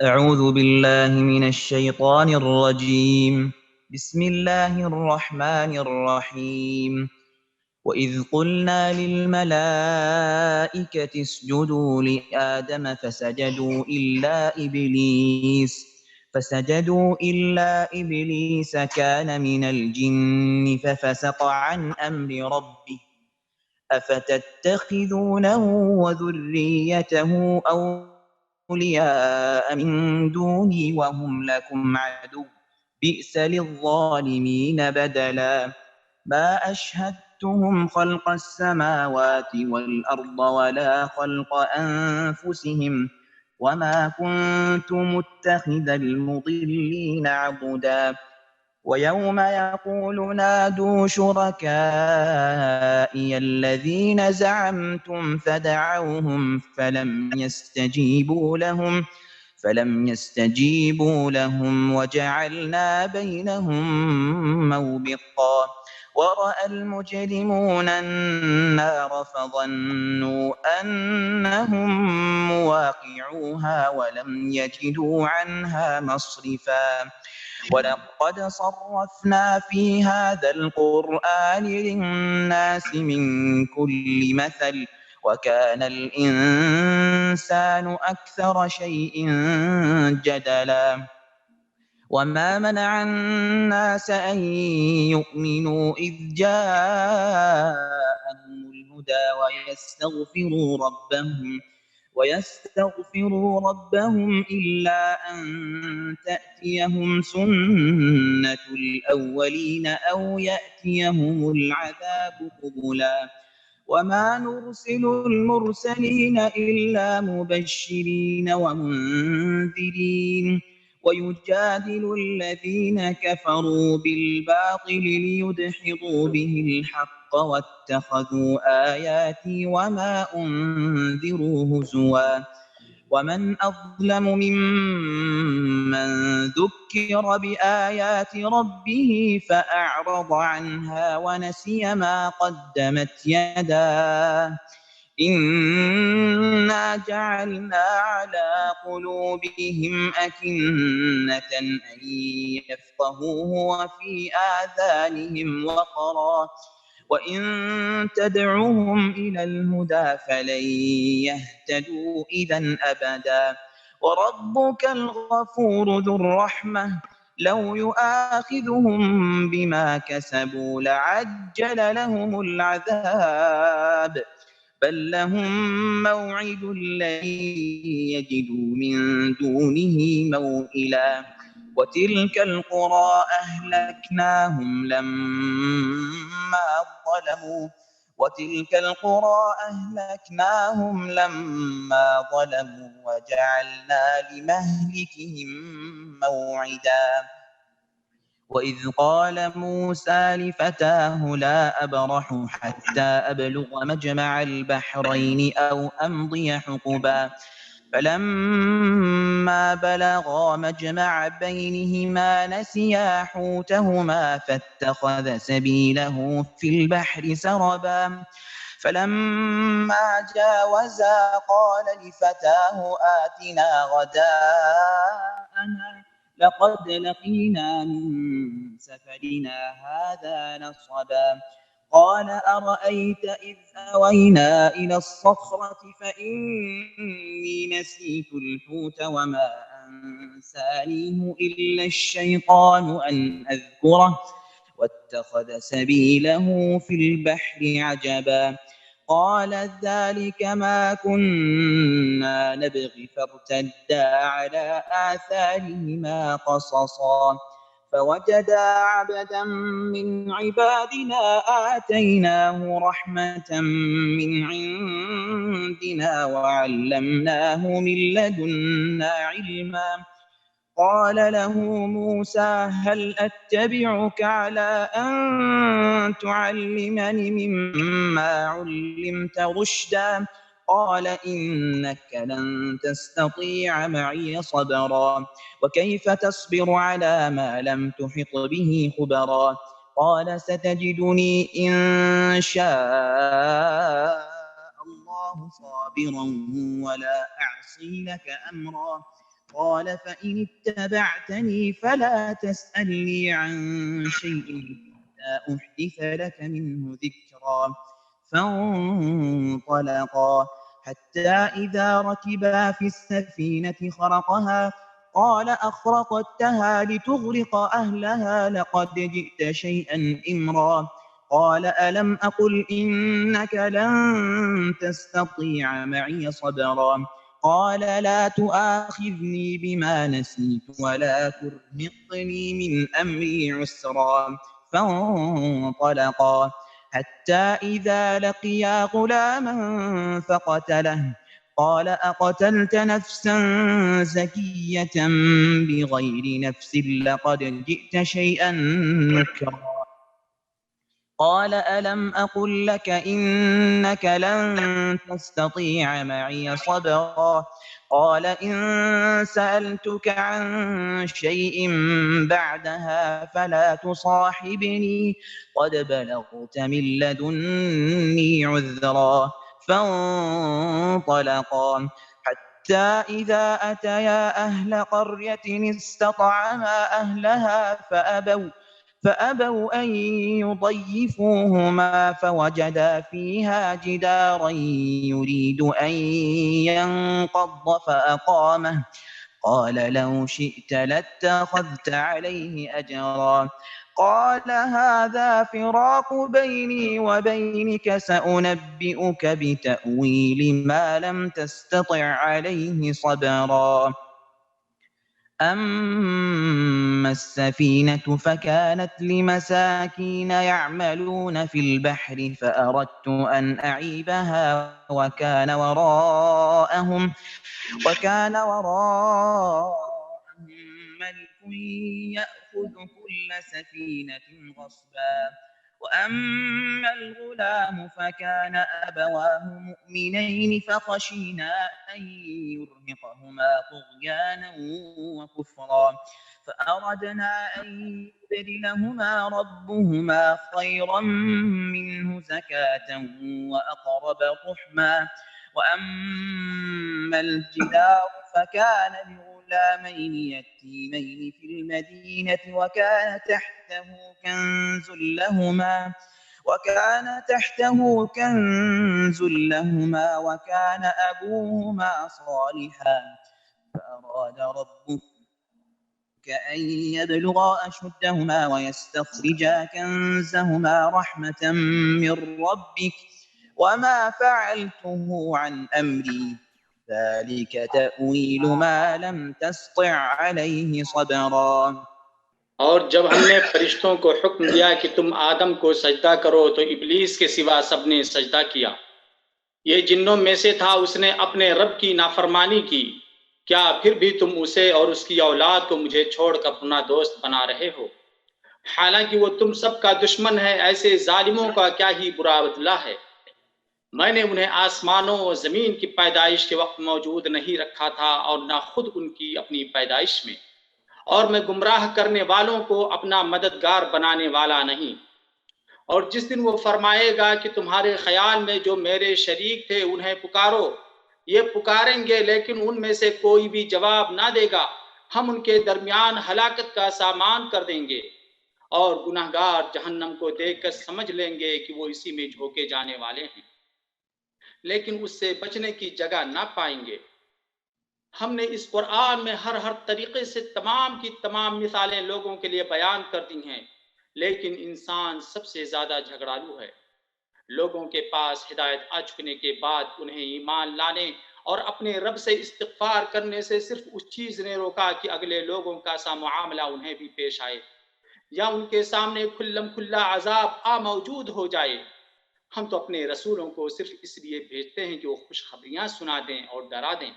أعوذ بالله من الشيطان الرجيم. بسم الله الرحمن الرحيم. وإذ قلنا للملائكة اسجدوا لآدم فسجدوا إلا إبليس كان من الجن ففسق عن أمر ربه. أفتتخذونه وذريته أولياء من دوني وهم لكم عدو بئس للظالمين بدلا. ما أشهدتهم خلق السماوات والأرض ولا خلق أنفسهم وما كنت متخذ المضلين عضدا. ويوم يقول نادوا شركائي الذين زعمتم فدعوهم فلم يستجيبوا لهم وجعلنا بينهم موبقا. ورأى المجرمون النار فظنوا أنهم مواقعوها ولم يجدوا عنها مصرفا. ولقد صرفنا في هذا القرآن للناس من كل مثل وكان الإنسان أكثر شيء جدلا. وما منع الناس أن يؤمنوا إذ جاءهم الهدى ويستغفروا ربهم إلا أن تأتيهم سنة الأولين أو يأتيهم العذاب قبلا. وما نرسل المرسلين إلا مبشرين ومنذرين ويجادل الذين كفروا بالباطل ليدحضوا به الحق واتخذوا آياتي وما أنذروا هزوا. ومن أظلم ممن ذكر بآيات ربه فأعرض عنها ونسي ما قدمت يداه. إنا جعلنا على قلوبهم أكنة أن يفقهوه وفي آذانهم وقرا وإن تدعوهم إلى الهدى فلن يهتدوا إذا أبدا. وربك الغفور ذو الرحمة لو يؤاخذهم بما كسبوا لعجل لهم العذاب بل لهم موعد لن يجدوا من دونه موئلا. وتلك القرى أهلكناهم لما ظلموا وجعلنا لمهلكهم موعدا. وإذ قال موسى لفتاه لا أبرح حتى أبلغ مجمع البحرين أو أمضي حقبا. فلما بلغا مجمع بينهما نسيا حوتهما فاتخذ سبيله في البحر سربا. فلما جاوزا قال لفتاه آتنا غداءنا لقد لقينا من سفرنا هذا نصبا. قال أرأيت إذ أوينا إلى الصخرة فإني نسيت الحوت وما أنسانيه إلا الشيطان أن أذكره واتخذ سبيله في البحر عجبا. قال ذلك ما كنا نبغي فارتدا على آثارهما قصصا. فوجدا عبدا من عبادنا آتيناه رحمة من عندنا وعلمناه من لدنا علما. قال له موسى هل أتبعك على أن تعلمني مما علمت رشدا. قال إنك لن تستطيع معي صبرا وكيف تصبر على ما لم تحط به خبرا. قال ستجدني إن شاء الله صابرا ولا أعصي لك أمرا. قال فإن اتبعتني فلا تسألني عن شيء حتى أحدث لك منه ذكرا. فانطلقا حتى إذا ركبا في السفينة خرقها قال أخرقتها لتغرق أهلها لقد جئت شيئا إمرا. قال ألم أقل إنك لن تستطيع معي صبرا. قال لا تؤاخذني بما نسيت ولا ترهقني من أمري عسرا. فانطلقا حتى إذا لقيا غلاما فقتله قال أقتلت نفسا زكية بغير نفس لقد جئت شيئا نكرا. قال ألم أقل لك إنك لن تستطيع معي صبرا. قال إن سألتك عن شيء بعدها فلا تصاحبني قد بلغت من لدني عذرا. فانطلقا حتى إذا أتيا أهل قرية استطعما أهلها فأبوا أن يضيفوهما فوجدا فيها جدارا يريد أن ينقض فأقامه. قال لو شئت لاتخذت عليه أجرا. قال هذا فراق بيني وبينك سأنبئك بتأويل ما لم تستطع عليه صبرا. أما السفينة فكانت لمساكين يعملون في البحر فأردت أن أعيبها وكان وراءهم ملك يأخذ كل سفينة غصبا. وأما الغلام فكان أبواه مؤمنين فخشينا أن يرهقهما طغيانا وكفرا فأردنا أن يبدلهما ربهما خيرا منه زكاة وأقرب رحما. وأما الجدار فكان لغلامين يتيمين في المدينة وكان تحته كنز لهما وكان أبوهما صالحا فأراد ربك أن يبلغا أشدهما ويستخرجا كنزهما رحمة من ربك وما فعلته عن أمري ذلك تأويل ما لم تسطع عليه صبرا. और जब हमने फरिश्तों को हुक्म दिया कि तुम आदम को सजदा करो तो इब्लीस के सिवा सबने सजदा किया। ये जिन्नों में से था, उसने अपने रब की नाफरमानी की। क्या फिर भी तुम उसे और उसकी औलाद को मुझे छोड़कर अपना दोस्त बना रहे हो? हालांकि वो तुम सबका दुश्मन है। ऐसे जालिमों का क्या ही बुरा बदला है। मैंने उन्हें आसमानों और जमीन की पैदाइश के वक्त मौजूद नहीं रखा था और न खुद उनकी अपनी पैदाइश में, और मैं गुमराह करने वालों को अपना मददगार बनाने वाला नहीं। और जिस दिन वो फरमाएगा कि तुम्हारे ख्याल में जो मेरे शरीक थे उन्हें पुकारो, ये पुकारेंगे लेकिन उनमें से कोई भी जवाब ना देगा। हम उनके दरमियान हलाकत का सामान कर देंगे और गुनाहगार जहन्नम को देखकर समझ लेंगे कि वो इसी में झोंके जाने वाले हैं, लेकिन उससे बचने की जगह ना पाएंगे। हमने इस कुरान में हर तरीके से तमाम की तमाम मिसालें लोगों के लिए बयान कर दी हैं, लेकिन इंसान सबसे ज्यादा झगड़ालू है। लोगों के पास हिदायत आ चुकने के बाद उन्हें ईमान लाने और अपने रब से इस्तिग़फ़ार करने से सिर्फ उस चीज ने रोका कि अगले लोगों का सा मुआमला उन्हें भी पेश आए या उनके सामने खुल्लम खुल्ला अजाब आ मौजूद हो जाए। हम तो अपने रसूलों को सिर्फ इसलिए भेजते हैं कि वो खुशखबरियां सुना दें और डरा दें।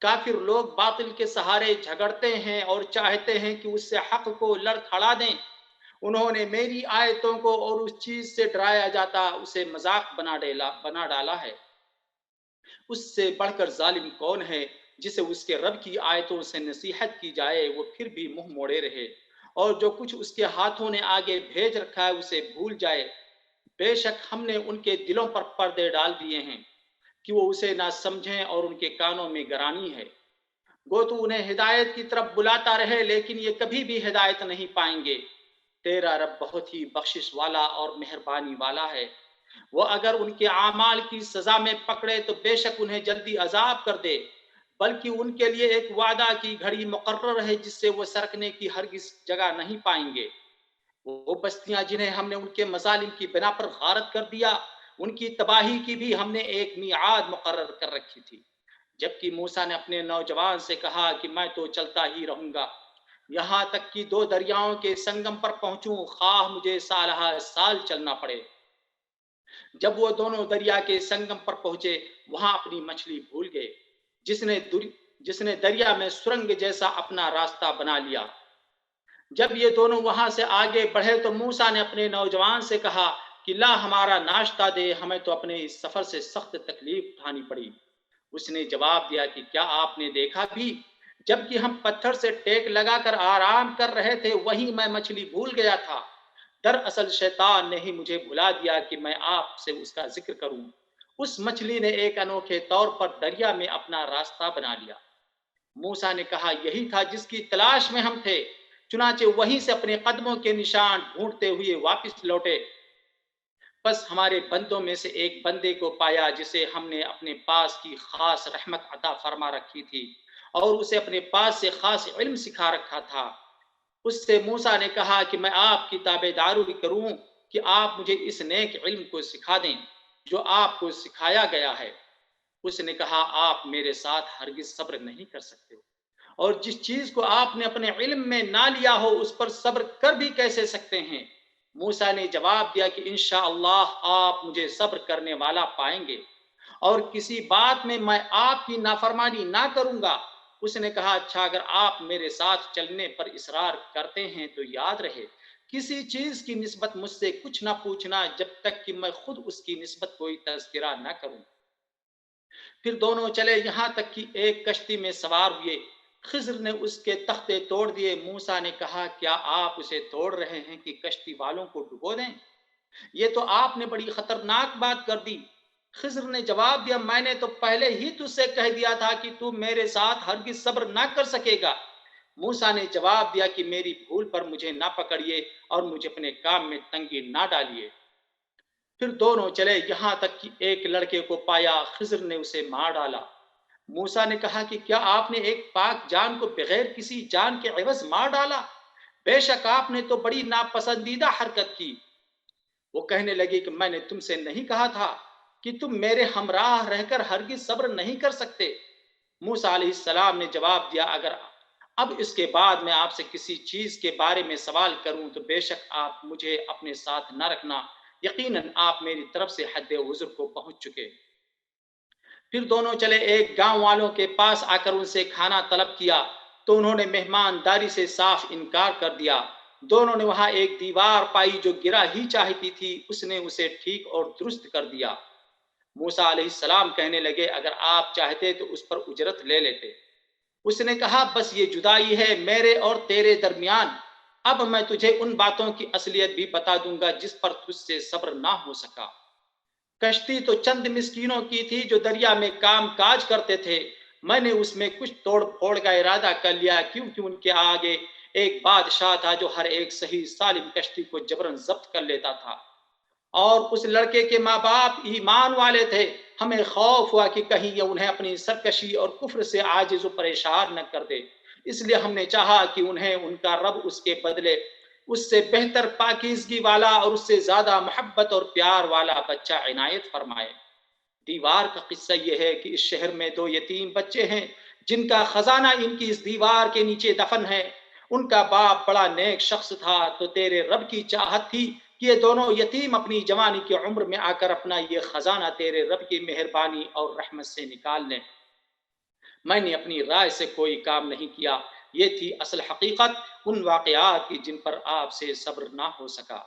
काफिर लोग बातिल के सहारे झगड़ते हैं और चाहते हैं कि उससे हक को लड़खड़ा दें। उन्होंने मेरी आयतों को और उस चीज से डराया जाता उसे मजाक बना डाला है। उससे बढ़कर जालिम कौन है जिसे उसके रब की आयतों से नसीहत की जाए वो फिर भी मुंह मोड़े रहे और जो कुछ उसके हाथों ने आगे भेज रखा है उसे भूल जाए। बेशक हमने उनके दिलों पर पर्दे डाल दिए हैं कि वो उसे ना समझें और उनके कानों में गरानी है। گو تو انہیں ہدایت کی طرف بلاتا رہے لیکن یہ کبھی بھی ہدایت نہیں پائیں گے۔ تیرا رب بہت ہی بخشش والا اور مہربانی والا ہے، وہ اگر ان کے اعمال کی سزا میں پکڑے تو بے شک انہیں جلدی عذاب کر دے، بلکہ ان کے لیے ایک وعدہ کی گھڑی مقرر ہے جس سے وہ سرکنے کی ہرگز جگہ نہیں پائیں گے۔ وہ بستیاں جنہیں ہم نے ان کے مظالم کی بنا پر غارت کر دیا، ان کی تباہی کی بھی ہم نے ایک میعاد مقرر کر رکھی تھی۔ جبکہ موسیٰ نے اپنے نوجوان سے کہا کہ میں تو چلتا ہی رہوں گا یہاں تک کہ دو دریاؤں کے سنگم پر پہنچوں، خواہ مجھے سالہ سال چلنا پڑے۔ جب وہ دونوں دریا کے سنگم پر پہنچے وہاں اپنی مچھلی بھول گئے، جس نے دریا میں سرنگ جیسا اپنا راستہ بنا لیا۔ جب یہ دونوں وہاں سے آگے بڑھے تو موسیٰ نے اپنے نوجوان سے کہا کہ لا ہمارا ناشتہ دے، ہمیں تو اپنے اس سفر سے سخت تکلیف اٹھانی پڑی۔ اس نے جواب دیا کہ کیا آپ نے دیکھا بھی، جبکہ ہم پتھر سے ٹیک لگا کر آرام کر رہے تھے وہیں میں مچھلی بھول گیا تھا۔ دراصل شیطان نے ہی مجھے بھلا دیا کہ میں آپ سے اس کا ذکر کروں۔ اس مچھلی نے ایک انوکھے طور پر دریا میں اپنا راستہ بنا لیا۔ موسیٰ نے کہا یہی تھا جس کی تلاش میں ہم تھے، چنانچہ وہیں سے اپنے قدموں کے نشان ڈھونڈتے ہوئے واپس لوٹے۔ بس ہمارے بندوں میں سے ایک بندے کو پایا جسے ہم نے اپنے پاس کی خاص رحمت عطا فرما رکھی تھی اور اسے اپنے پاس سے خاص علم سکھا رکھا تھا۔ اس سے موسیٰ نے کہا کہ میں آپ کی تابعداری کروں کہ آپ مجھے اس نیک علم کو سکھا دیں جو آپ کو سکھایا گیا ہے۔ اس نے کہا آپ میرے ساتھ ہرگز صبر نہیں کر سکتے، اور جس چیز کو آپ نے اپنے علم میں نہ لیا ہو اس پر صبر کر بھی کیسے سکتے ہیں؟ موسیٰ نے جواب دیا کہ انشاءاللہ آپ مجھے صبر کرنے والا پائیں گے اور کسی بات میں آپ کی نافرمانی نہ کروں گا۔ اس نے کہا اچھا اگر آپ میرے ساتھ چلنے پر اصرار کرتے ہیں تو یاد رہے کسی چیز کی نسبت مجھ سے کچھ نہ پوچھنا جب تک کہ میں خود اس کی نسبت کوئی تذکرہ نہ کروں۔ پھر دونوں چلے یہاں تک کہ ایک کشتی میں سوار ہوئے۔ خضر نے اس کے تختے توڑ دیے۔ موسیٰ نے کہا کیا آپ اسے توڑ رہے ہیں کہ کشتی والوں کو ڈبو دیں؟ یہ تو آپ نے بڑی خطرناک بات کر دی۔ خضر نے جواب دیا میں نے تو پہلے ہی تجھ سے کہہ دیا تھا کہ تو میرے ساتھ ہرگز صبر نہ کر سکے گا۔ موسیٰ نے جواب دیا کہ میری بھول پر مجھے نہ پکڑیے اور مجھے اپنے کام میں تنگی نہ ڈالیے۔ پھر دونوں چلے یہاں تک کہ ایک لڑکے کو پایا، خضر نے اسے مار ڈالا۔ موسیٰ نے کہا کہ کیا آپ نے ایک پاک جان کو بغیر کسی جان کے عوض مار ڈالا؟ بے شک آپ نے تو بڑی ناپسندیدہ حرکت کی۔ وہ کہنے لگے کہ میں نے تم سے نہیں کہا تھا کہ تم میرے ہمراہ رہ کر ہرگز صبر نہیں کر سکتے؟ موسیٰ علیہ السلام نے جواب دیا اگر اب اس کے بعد میں آپ سے کسی چیز کے بارے میں سوال کروں تو بے شک آپ مجھے اپنے ساتھ نہ رکھنا، یقیناً آپ میری طرف سے حد عذر کو پہنچ چکے۔ پھر دونوں چلے ایک گاؤں والوں کے پاس آ کر ان سے کھانا طلب کیا تو انہوں نے مہمانداری سے صاف انکار کر دیا۔ دونوں نے وہاں ایک دیوار پائی جو گرا ہی چاہتی تھی، اس نے اسے ٹھیک اور درست کر دیا۔ موسیٰ علیہ السلام کہنے لگے اگر آپ چاہتے تو اس پر اجرت لے لیتے۔ اس نے کہا بس یہ جدائی ہے میرے اور تیرے درمیان، اب میں تجھے ان باتوں کی اصلیت بھی بتا دوں گا جس پر تجھ سے صبر نہ ہو سکا۔ کشتی تو چند مسکینوں کی تھی جو دریا میں کام کاج کرتے تھے، میں نے اس میں کچھ توڑ پھوڑ کا ارادہ کر لیا کیونکہ ان کے آگے ایک بادشاہ تھا جو ہر ایک صحیح سالم کشتی کو جبراً ضبط کر لیتا تھا، اور اس لڑکے کے ماں باپ ایمان والے تھے۔ ہمیں خوف ہوا کہ کہیں یہ انہیں اپنی سرکشی اور کفر سے عاجز و پریشان نہ کر دے، اس لیے ہم نے چاہا کہ انہیں ان کا رب اس کے بدلے اس سے بہتر پاکیزگی والا اور اس سے زیادہ محبت اور پیار والا بچہ عنایت فرمائے۔ دیوار کا قصہ یہ ہے کہ اس شہر میں دو یتیم بچے ہیں جن کا خزانہ ان کی اس دیوار کے نیچے دفن ہے۔ ان کا باپ بڑا نیک شخص تھا، تو تیرے رب کی چاہت تھی کہ یہ دونوں یتیم اپنی جوانی کی عمر میں آ کر اپنا یہ خزانہ تیرے رب کی مہربانی اور رحمت سے نکال لیں۔ میں نے اپنی رائے سے کوئی کام نہیں کیا، یہ تھی اصل حقیقت ان واقعات کی جن پر آپ سے صبر نہ ہو سکا۔